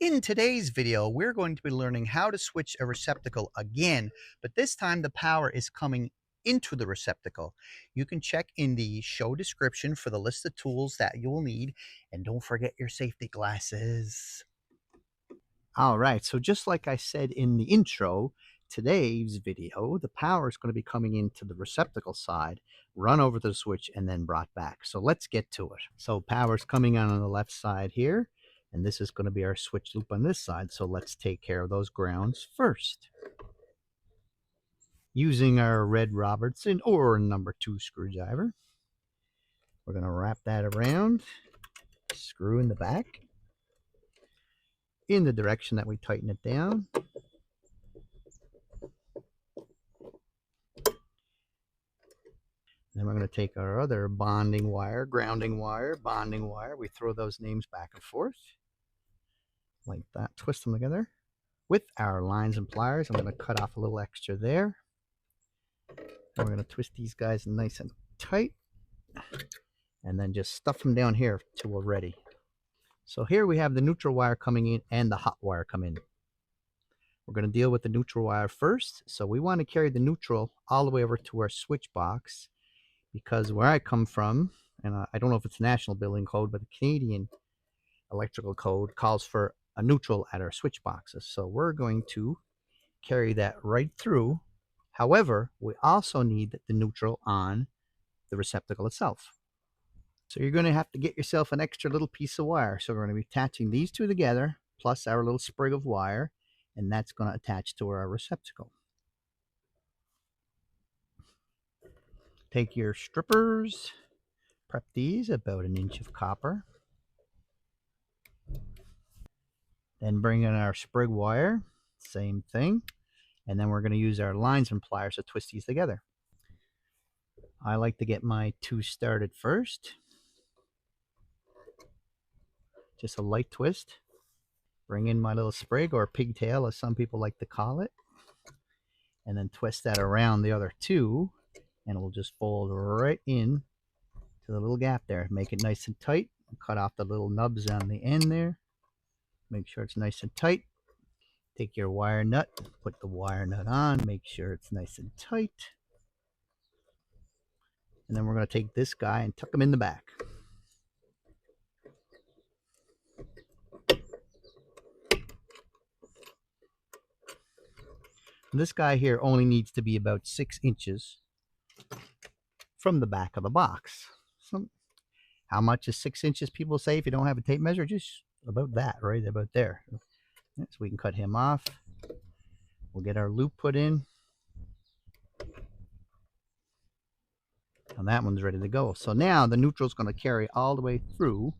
In today's video, we're going to be learning how to switch a receptacle again, but this time the power is coming into the receptacle. You can check in the show description for the list of tools that you will need, and don't forget your safety glasses. All right, so just like I said in the intro, today's video, the power is going to be coming into the receptacle side, run over to the switch, and then brought back. So let's get to it. So power is coming on the left side here, and this is going to be our switch loop on this side. So let's take care of those grounds first. Using our red Robertson or number 2 screwdriver, we're going to wrap that around, screw in the back, in the direction that we tighten it down. Then we're going to take our other bonding wire, grounding wire, bonding wire. We throw those names back and forth like that, twist them together. With our lines and pliers, I'm going to cut off a little extra there. And we're going to twist these guys nice and tight. And then just stuff them down here till we're ready. So here we have the neutral wire coming in and the hot wire coming in. We're going to deal with the neutral wire first. So we want to carry the neutral all the way over to our switch box, because where I come from, and I don't know if it's national building code, but the Canadian electrical code calls for a neutral at our switch boxes. So we're going to carry that right through. However, we also need the neutral on the receptacle itself. So you're going to have to get yourself an extra little piece of wire. So we're going to be attaching these two together, plus our little sprig of wire, and that's going to attach to our receptacle. Take your strippers, prep these about 1 inch of copper. Then bring in our sprig wire, same thing. And then we're going to use our lines and pliers to twist these together. I like to get my 2 started first. Just a light twist. Bring in my little sprig, or pigtail as some people like to call it. And then twist that around the other 2. And it will just fold right in to the little gap there. Make it nice and tight. Cut off the little nubs on the end there. Make sure it's nice and tight. Take your wire nut, put the wire nut on, make sure it's nice and tight. And then we're going to take this guy and tuck him in the back. And this guy here only needs to be about 6 inches from the back of the box. So how much is 6 inches, people say, if you don't have a tape measure? Just about that, right about there. So we can cut him off. We'll get our loop put in. And that one's ready to go. So now the neutral is going to carry all the way through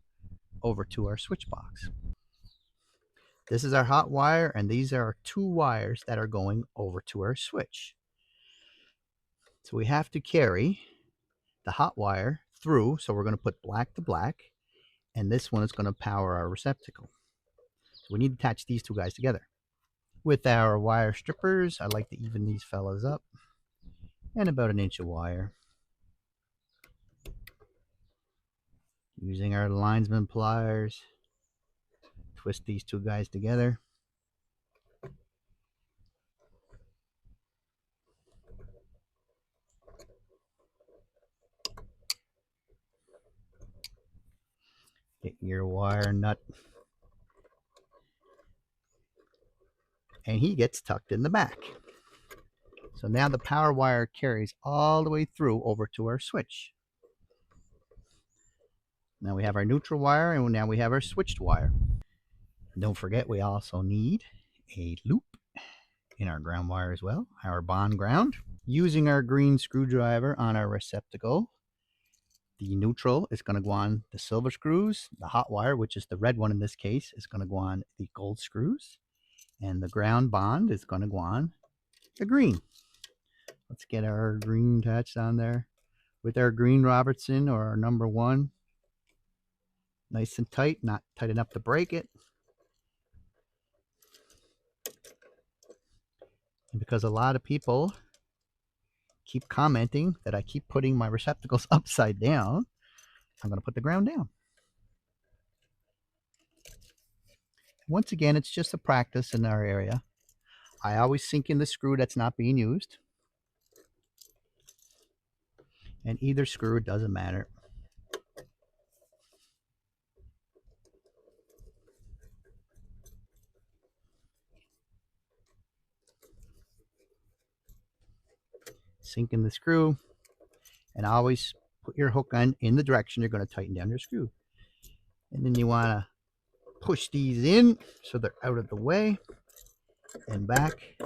over to our switch box. This is our hot wire, and these are our 2 wires that are going over to our switch. So we have to carry the hot wire through. So we're going to put black to black, and this one is going to power our receptacle. So we need to attach these 2 guys together. With our wire strippers, I like to even these fellas up, and about 1 inch of wire. Using our linesman pliers, twist these 2 guys together. Get your wire nut. And he gets tucked in the back. So now the power wire carries all the way through over to our switch. Now we have our neutral wire, and now we have our switched wire. And don't forget, we also need a loop in our ground wire as well, our bond ground. Using our green screwdriver on our receptacle, the neutral is going to go on the silver screws. The hot wire, which is the red one in this case, is going to go on the gold screws. And the ground bond is going to go on the green. Let's get our green attached on there with our green Robertson, or our number 1. Nice and tight, not tight enough to break it. And because a lot of people keep commenting that I keep putting my receptacles upside down, I'm going to put the ground down. Once again, it's just a practice in our area. I always sink in the screw that's not being used. And either screw, it doesn't matter. Sink in the screw, and always put your hook on in the direction you're going to tighten down your screw. And then you want to push these in so they're out of the way and back.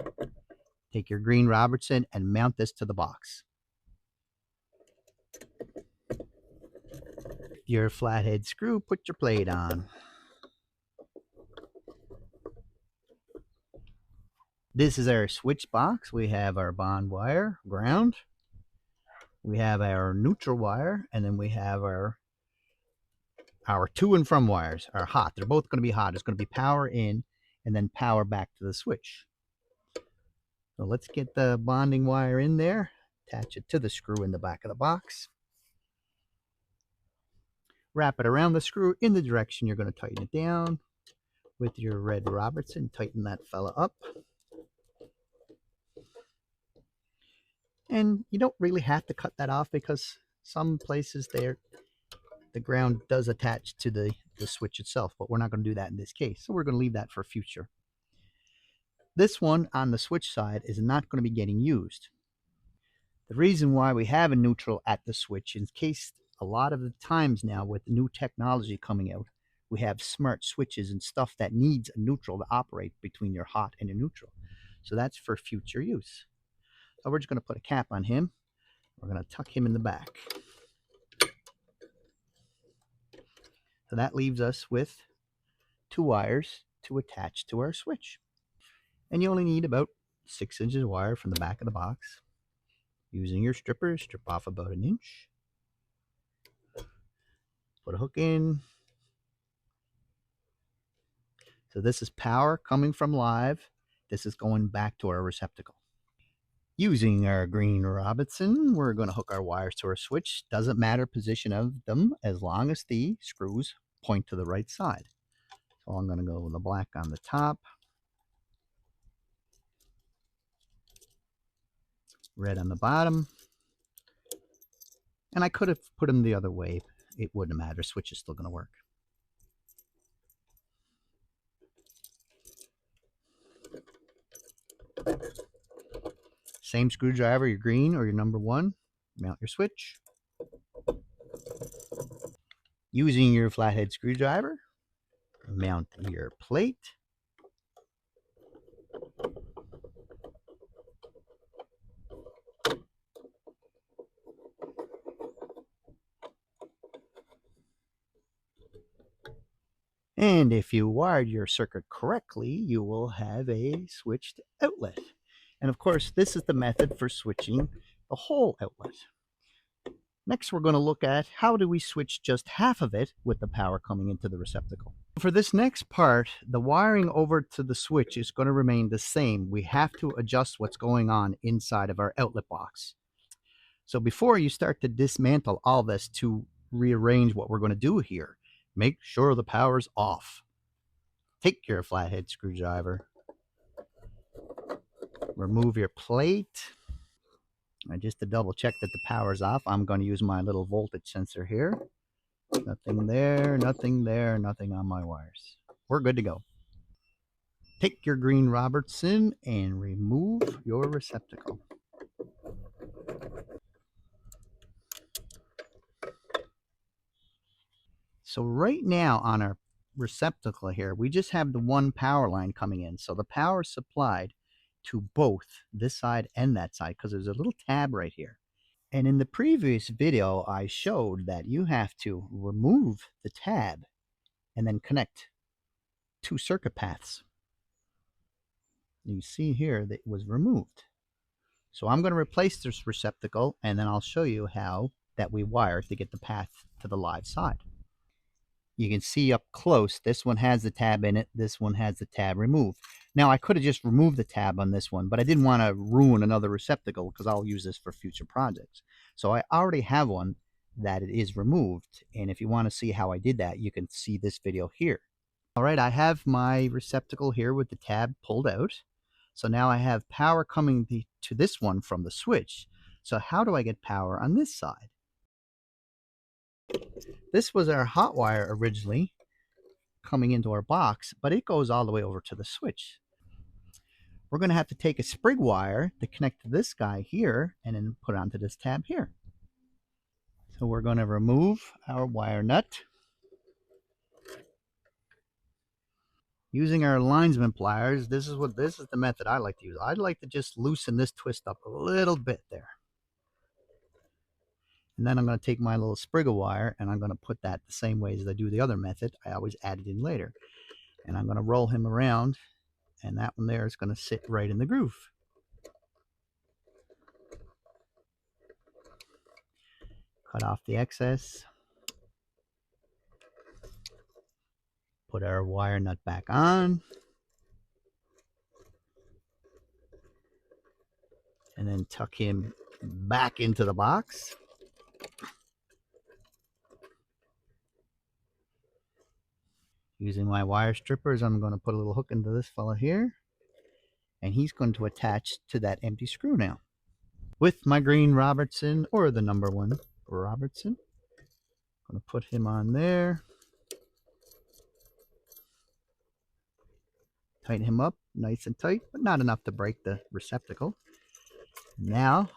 Take your green Robertson and mount this to the box. Your flathead screw, put your plate on. This is our switch box. We have our bond wire, ground. We have our neutral wire, and then we have our to and from wires are hot. They're both going to be hot. It's going to be power in and then power back to the switch. So let's get the bonding wire in there, attach it to the screw in the back of the box. Wrap it around the screw in the direction you're going to tighten it down. With your red Robertson, tighten that fella up. And you don't really have to cut that off because some places the ground does attach to the switch itself, but we're not going to do that in this case. So we're going to leave that for future. This one on the switch side is not going to be getting used. The reason why we have a neutral at the switch, in case a lot of the times now with new technology coming out, we have smart switches and stuff that needs a neutral to operate between your hot and your neutral. So that's for future use. So we're just going to put a cap on him. We're going to tuck him in the back. So that leaves us with 2 wires to attach to our switch. And you only need about 6 inches of wire from the back of the box. Using your stripper, strip off about 1 inch. Put a hook in. So this is power coming from live. This is going back to our receptacle. Using our green Robertson, we're going to hook our wires to our switch. Doesn't matter position of them as long as the screws point to the right side. So I'm going to go with the black on the top. Red on the bottom. And I could have put them the other way. It wouldn't matter. Switch is still going to work. Same screwdriver, your green or your number 1. Mount your switch. Using your flathead screwdriver, mount your plate. And if you wired your circuit correctly, you will have a switched outlet. And of course, this is the method for switching the whole outlet. Next, we're going to look at how do we switch just half of it with the power coming into the receptacle. For this next part, the wiring over to the switch is going to remain the same. We have to adjust what's going on inside of our outlet box. So before you start to dismantle all this to rearrange what we're going to do here, make sure the power's off. Take your flathead screwdriver. Remove your plate. And just to double check that the power's off, I'm going to use my little voltage sensor here. Nothing there, nothing there, nothing on my wires. We're good to go. Take your green Robertson and remove your receptacle. So right now on our receptacle here, we just have the one power line coming in. So the power is supplied to both this side and that side because there's a little tab right here. And in the previous video, I showed that you have to remove the tab and then connect 2 circuit paths. You see here that it was removed. So I'm going to replace this receptacle and then I'll show you how that we wire to get the path to the live side. You can see up close, this one has the tab in it, this one has the tab removed. Now I could have just removed the tab on this one, but I didn't want to ruin another receptacle because I'll use this for future projects. So I already have one that it is removed, and if you want to see how I did that, you can see this video here. All right, I have my receptacle here with the tab pulled out. So now I have power coming to this one from the switch. So how do I get power on this side? This was our hot wire originally coming into our box, but it goes all the way over to the switch. We're going to have to take a sprig wire to connect to this guy here and then put it onto this tab here. So we're going to remove our wire nut. Using our linesman pliers, this is the method I like to use. I'd like to just loosen this twist up a little bit there. And then I'm going to take my little sprig of wire and I'm going to put that the same way as I do the other method. I always add it in later. And I'm going to roll him around, and that one there is going to sit right in the groove. Cut off the excess. Put our wire nut back on. And then tuck him back into the box. Using my wire strippers, I'm going to put a little hook into this fella here. And he's going to attach to that empty screw now. With my green Robertson, or the number 1 Robertson. I'm going to put him on there. Tighten him up nice and tight, but not enough to break the receptacle. Now,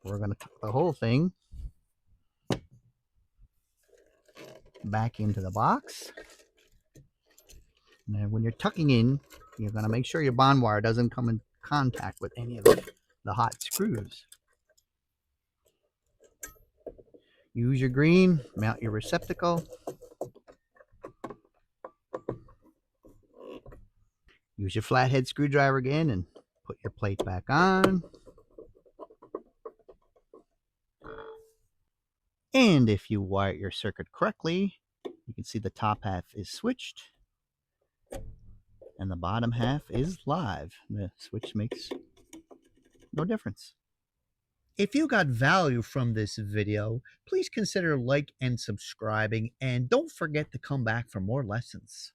we're going to tuck the whole thing back into the box. And when you're tucking in, you're going to make sure your bond wire doesn't come in contact with any of the hot screws. Use your green, mount your receptacle. Use your flathead screwdriver again and put your plate back on. And if you wire your circuit correctly, you can see the top half is switched and the bottom half is live. The switch makes no difference. If you got value from this video, please consider like and subscribing, and don't forget to come back for more lessons.